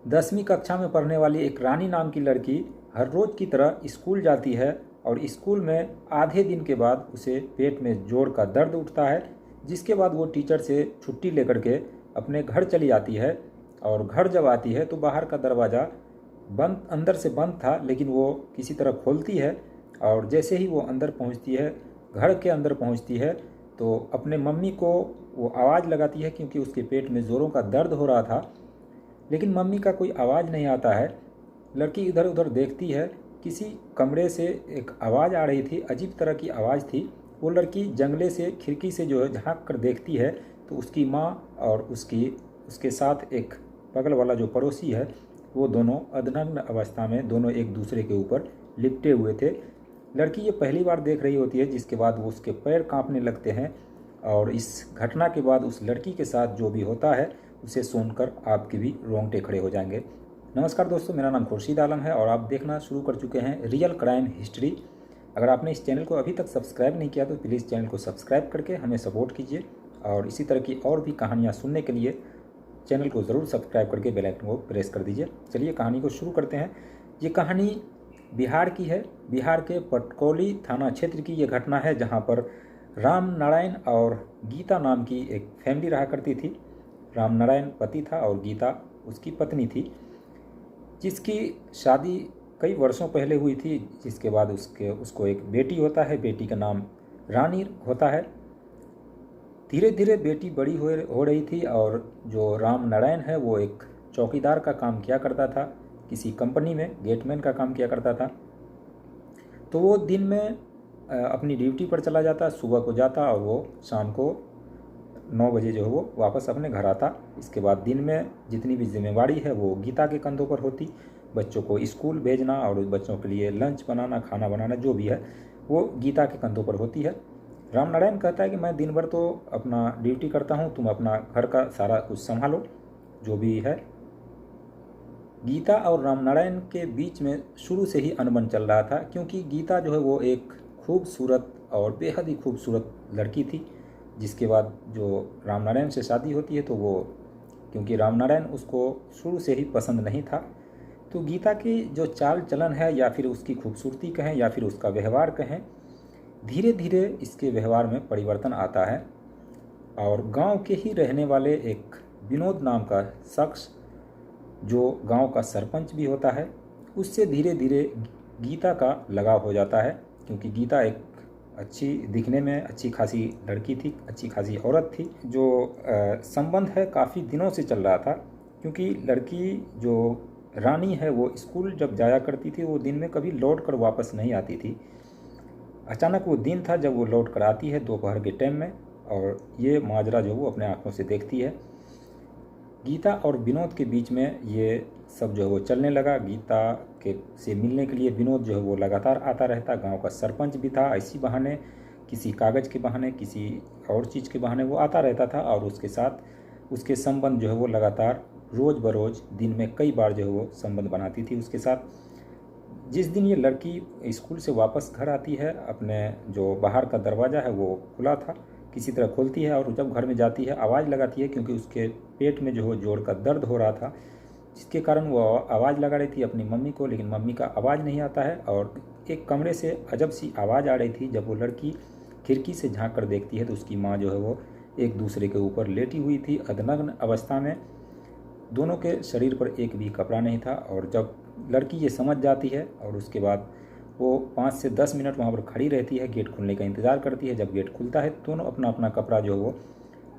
10वीं कक्षा में पढ़ने वाली एक रानी नाम की लड़की हर रोज़ की तरह स्कूल जाती है और स्कूल में आधे दिन के बाद उसे पेट में जोड़ का दर्द उठता है, जिसके बाद वो टीचर से छुट्टी लेकर के अपने घर चली आती है। और घर जब आती है तो बाहर का दरवाज़ा बंद, अंदर से बंद था, लेकिन वो किसी तरह खोलती है और जैसे ही वो अंदर पहुंचती है, घर के अंदर पहुंचती है, तो अपने मम्मी को वो आवाज़ लगाती है क्योंकि उसके पेट में ज़ोरों का दर्द हो रहा था, लेकिन मम्मी का कोई आवाज़ नहीं आता है। लड़की इधर उधर देखती है, किसी कमरे से एक आवाज़ आ रही थी, अजीब तरह की आवाज़ थी। वो लड़की जंगले से, खिड़की से जो है झाँक कर देखती है तो उसकी माँ और उसके साथ एक बगल वाला जो पड़ोसी है, वो दोनों अधनग्न अवस्था में दोनों एक दूसरे के ऊपर लिपटे हुए थे। लड़की ये पहली बार देख रही होती है, जिसके बाद वो उसके पैर कांपने लगते हैं। और इस घटना के बाद उस लड़की के साथ जो भी होता है उसे सुनकर आपके भी रोंगटे खड़े हो जाएंगे। नमस्कार दोस्तों, मेरा नाम खुर्शीद आलम है और आप देखना शुरू कर चुके हैं रियल क्राइम हिस्ट्री। अगर आपने इस चैनल को अभी तक सब्सक्राइब नहीं किया तो प्लीज़ चैनल को सब्सक्राइब करके हमें सपोर्ट कीजिए और इसी तरह की और भी कहानियाँ सुनने के लिए चैनल को ज़रूर सब्सक्राइब करके बेल आइकन को प्रेस कर दीजिए। चलिए कहानी को शुरू करते हैं। ये कहानी बिहार की है। बिहार के पटकौली थाना क्षेत्र की ये घटना है, जहाँ पर राम नारायण और गीता नाम की एक फैमिली रहा करती थी। राम नारायण पति था और गीता उसकी पत्नी थी, जिसकी शादी कई वर्षों पहले हुई थी। जिसके बाद उसको एक बेटी होता है, बेटी का नाम रानी होता है। धीरे धीरे बेटी बड़ी हो रही थी और जो राम नारायण है वो एक चौकीदार का काम किया करता था, किसी कंपनी में गेटमैन का काम किया करता था। तो वो दिन में अपनी ड्यूटी पर चला जाता, सुबह को जाता और वो शाम को 9 बजे जो है वो वापस अपने घर आता। इसके बाद दिन में जितनी भी जिम्मेवारी है वो गीता के कंधों पर होती। बच्चों को स्कूल भेजना और बच्चों के लिए लंच बनाना, खाना बनाना जो भी है वो गीता के कंधों पर होती है। राम नारायण कहता है कि मैं दिन भर तो अपना ड्यूटी करता हूँ, तुम अपना घर का सारा कुछ संभालो जो भी है। गीता और राम नारायण के बीच में शुरू से ही अनबन चल रहा था, क्योंकि गीता जो है वो एक खूबसूरत और बेहद ही खूबसूरत लड़की थी। जिसके बाद जो राम नारायण से शादी होती है तो वो, क्योंकि राम नारायण उसको शुरू से ही पसंद नहीं था, तो गीता की जो चाल चलन है या फिर उसकी खूबसूरती कहें या फिर उसका व्यवहार कहें, धीरे धीरे इसके व्यवहार में परिवर्तन आता है। और गांव के ही रहने वाले एक विनोद नाम का शख्स, जो गांव का सरपंच भी होता है, उससे धीरे धीरे गीता का लगाव हो जाता है। क्योंकि गीता एक अच्छी दिखने में अच्छी खासी लड़की थी, अच्छी खासी औरत थी। जो संबंध है काफ़ी दिनों से चल रहा था, क्योंकि लड़की जो रानी है वो स्कूल जब जाया करती थी वो दिन में कभी लौट कर वापस नहीं आती थी। अचानक वो दिन था जब वो लौट कर आती है दोपहर के टाइम में, और ये माजरा जो वो अपने आँखों से देखती है। गीता और विनोद के बीच में ये सब जो है वो चलने लगा। गीता के से मिलने के लिए विनोद जो है वो लगातार आता रहता। गांव का सरपंच भी था, इसी बहाने, किसी कागज़ के बहाने, किसी और चीज़ के बहाने वो आता रहता था और उसके साथ उसके संबंध जो है वो लगातार रोज़ बरोज़ दिन में कई बार जो है वो संबंध बनाती थी उसके साथ। जिस दिन ये लड़की स्कूल से वापस घर आती है, अपने जो बाहर का दरवाज़ा है वो खुला था, किसी तरह खोलती है और जब घर में जाती है आवाज़ लगाती है, क्योंकि उसके पेट में जो है जोड़ का दर्द हो रहा था, जिसके कारण वो आवाज़ लगा रही थी अपनी मम्मी को, लेकिन मम्मी का आवाज़ नहीं आता है। और एक कमरे से अजब सी आवाज़ आ रही थी। जब वो लड़की खिड़की से झांक कर देखती है तो उसकी माँ जो है वो एक दूसरे के ऊपर लेटी हुई थी अधनग्न अवस्था में। दोनों के शरीर पर एक भी कपड़ा नहीं था। और जब लड़की ये समझ जाती है और उसके बाद वो 5 से 10 मिनट वहाँ पर खड़ी रहती है, गेट खुलने का इंतज़ार करती है। जब गेट खुलता है दोनों अपना अपना कपड़ा जो है वो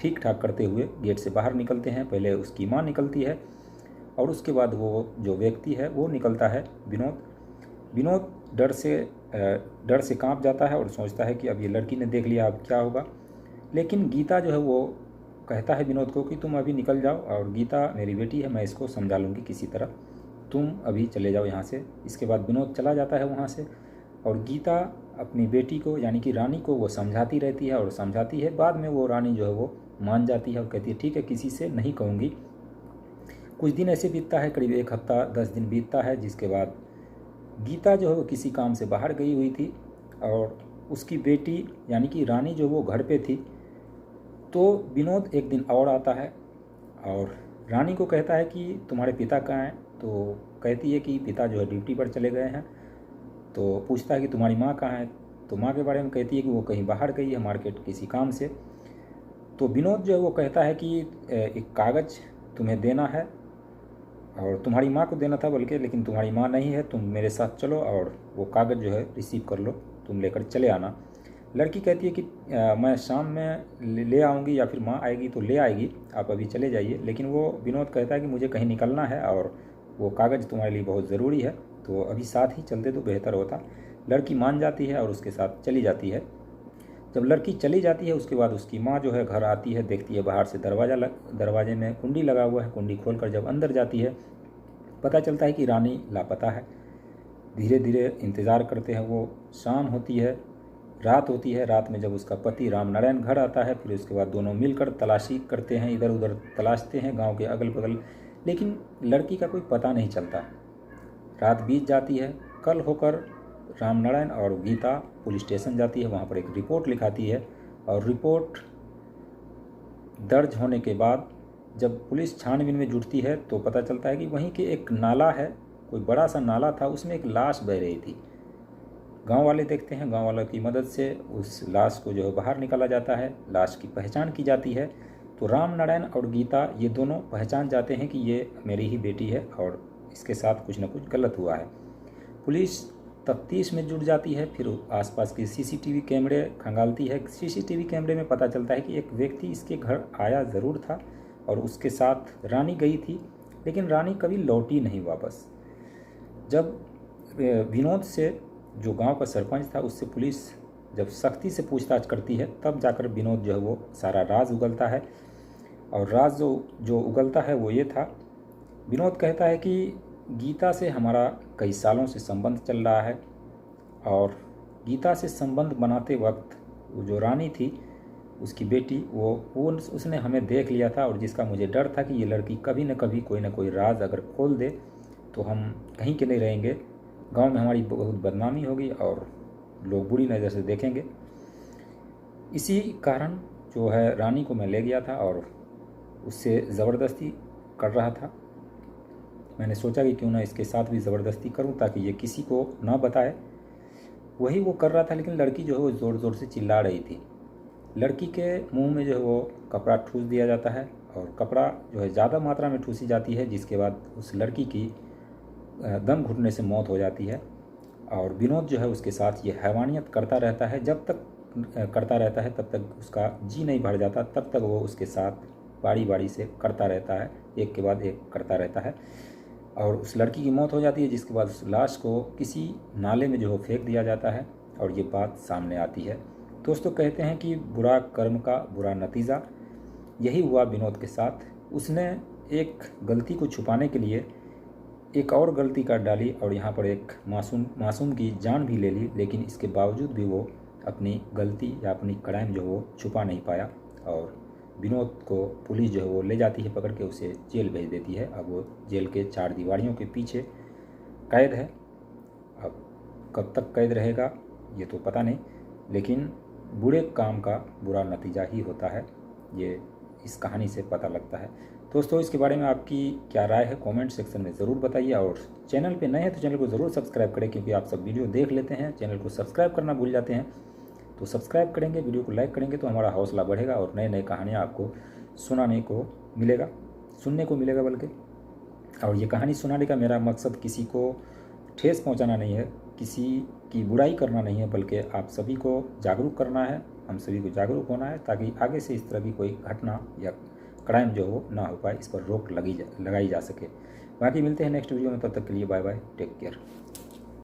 ठीक ठाक करते हुए गेट से बाहर निकलते हैं। पहले उसकी माँ निकलती है और उसके बाद वो जो व्यक्ति है वो निकलता है, विनोद। विनोद डर से कांप जाता है और सोचता है कि अब ये लड़की ने देख लिया, अब क्या होगा। लेकिन गीता जो है वो कहता है विनोद को कि तुम अभी निकल जाओ, और गीता मेरी बेटी है, मैं इसको समझा लूँगी किसी तरह, तुम अभी चले जाओ यहाँ से। इसके बाद विनोद चला जाता है वहाँ से और गीता अपनी बेटी को यानी कि रानी को वो समझाती रहती है और समझाती है। बाद में वो रानी जो है वो मान जाती है और कहती है ठीक है, किसी से नहीं कहूँगी। कुछ दिन ऐसे बीतता है, करीब 1 हफ्ता 10 दिन बीतता है, जिसके बाद गीता जो है वो किसी काम से बाहर गई हुई थी और उसकी बेटी यानी कि रानी जो वो घर पे थी। तो विनोद एक दिन और आता है और रानी को कहता है कि तुम्हारे पिता कहाँ हैं, तो कहती है कि पिता जो है ड्यूटी पर चले गए हैं। तो पूछता है कि तुम्हारी माँ कहाँ है, तो माँ के बारे में कहती है कि वो कहीं बाहर गई है मार्केट किसी काम से। तो विनोद जो है वो कहता है कि एक कागज़ तुम्हें देना है और तुम्हारी माँ को देना था बल्कि, लेकिन तुम्हारी माँ नहीं है, तुम मेरे साथ चलो और वो कागज़ जो है रिसीव कर लो, तुम लेकर चले आना। लड़की कहती है कि मैं शाम में ले आऊँगी या फिर माँ आएगी तो ले आएगी, आप अभी चले जाइए। लेकिन वो विनोद कहता है कि मुझे कहीं निकलना है और वो कागज़ तुम्हारे लिए बहुत ज़रूरी है, तो अभी साथ ही चलते तो बेहतर होता। लड़की मान जाती है और उसके साथ चली जाती है। जब लड़की चली जाती है उसके बाद उसकी माँ जो है घर आती है, देखती है बाहर से दरवाजे में कुंडी लगा हुआ है। कुंडी खोलकर जब अंदर जाती है पता चलता है कि रानी लापता है। धीरे धीरे इंतज़ार करते हैं वो, शाम होती है, रात होती है। रात में जब उसका पति रामनारायण घर आता है, फिर उसके बाद दोनों मिलकर तलाशी करते हैं, इधर उधर तलाशते हैं गांव के अगल बगल, लेकिन लड़की का कोई पता नहीं चलता। रात बीत जाती है। कल होकर रामनारायण और गीता पुलिस स्टेशन जाती है, वहाँ पर एक रिपोर्ट लिखाती है और रिपोर्ट दर्ज होने के बाद जब पुलिस छानबीन में जुटती है तो पता चलता है कि वहीं के एक नाला है, कोई बड़ा सा नाला था, उसमें एक लाश बह रही थी। गांव वाले देखते हैं, गांव वालों की मदद से उस लाश को जो है बाहर निकाला जाता है, लाश की पहचान की जाती है। तो रामनारायण और गीता ये दोनों पहचान जाते हैं कि ये मेरी ही बेटी है और इसके साथ कुछ न कुछ गलत हुआ है। पुलिस तफ्तीश में जुट जाती है, फिर आसपास के सीसीटीवी कैमरे खंगालती है। सीसीटीवी कैमरे में पता चलता है कि एक व्यक्ति इसके घर आया ज़रूर था और उसके साथ रानी गई थी, लेकिन रानी कभी लौटी नहीं वापस। जब विनोद से, जो गांव का सरपंच था, उससे पुलिस जब सख्ती से पूछताछ करती है तब जाकर विनोद जो है वो सारा राज उगलता है। और राज जो उगलता है वो ये था, विनोद कहता है कि गीता से हमारा कई सालों से संबंध चल रहा है और गीता से संबंध बनाते वक्त वो जो रानी थी, उसकी बेटी, वो उसने हमें देख लिया था और जिसका मुझे डर था कि ये लड़की कभी न कभी कोई ना कोई राज अगर खोल दे तो हम कहीं के नहीं रहेंगे, गांव में हमारी बहुत बदनामी होगी और लोग बुरी नज़र से देखेंगे। इसी कारण जो है रानी को मैं ले गया था और उससे ज़बरदस्ती कर रहा था। मैंने सोचा कि क्यों ना इसके साथ भी ज़बरदस्ती करूं ताकि ये किसी को ना बताए। वही वो कर रहा था, लेकिन लड़की जो है वो ज़ोर ज़ोर से चिल्ला रही थी। लड़की के मुंह में जो है वो कपड़ा ठूस दिया जाता है और कपड़ा जो है ज़्यादा मात्रा में ठूसी जाती है, जिसके बाद उस लड़की की दम घुटने से मौत हो जाती है। और विनोद जो है उसके साथ ये हैवानियत करता रहता है, जब तक करता रहता है तब तक उसका जी नहीं भर जाता, तब तक वो उसके साथ बारी बारी से करता रहता है, एक के बाद एक करता रहता है। और उस लड़की की मौत हो जाती है, जिसके बाद उस लाश को किसी नाले में जो है फेंक दिया जाता है और ये बात सामने आती है। दोस्तों, कहते हैं कि बुरा कर्म का बुरा नतीजा, यही हुआ विनोद के साथ। उसने एक गलती को छुपाने के लिए एक और गलती कर डाली और यहाँ पर एक मासूम की जान भी ले ली, लेकिन इसके बावजूद भी वो अपनी गलती या अपनी क्राइम जो वो छुपा नहीं पाया और विनोद को पुलिस जो है वो ले जाती है, पकड़ के उसे जेल भेज देती है। अब वो जेल के 4 दीवारियों के पीछे कैद है। अब कब तक कैद रहेगा ये तो पता नहीं, लेकिन बुरे काम का बुरा नतीजा ही होता है, ये इस कहानी से पता लगता है। दोस्तों, इसके बारे में आपकी क्या राय है कमेंट सेक्शन में ज़रूर बताइए और चैनल पे नए हैं तो चैनल को ज़रूर सब्सक्राइब करें, क्योंकि आप सब वीडियो देख लेते हैं, चैनल को सब्सक्राइब करना भूल जाते हैं। तो सब्सक्राइब करेंगे, वीडियो को लाइक करेंगे तो हमारा हौसला बढ़ेगा और नए नए कहानियाँ आपको सुनने को मिलेगा बल्कि। और ये कहानी सुनाने का मेरा मकसद किसी को ठेस पहुंचाना नहीं है, किसी की बुराई करना नहीं है, बल्कि आप सभी को जागरूक करना है, हम सभी को जागरूक होना है, ताकि आगे से इस तरह की कोई घटना या क्राइम जो हो ना हो पाए, इस पर रोक लगाई जा सके। बाकी मिलते हैं नेक्स्ट वीडियो में, तब तक के लिए बाय बाय, टेक केयर।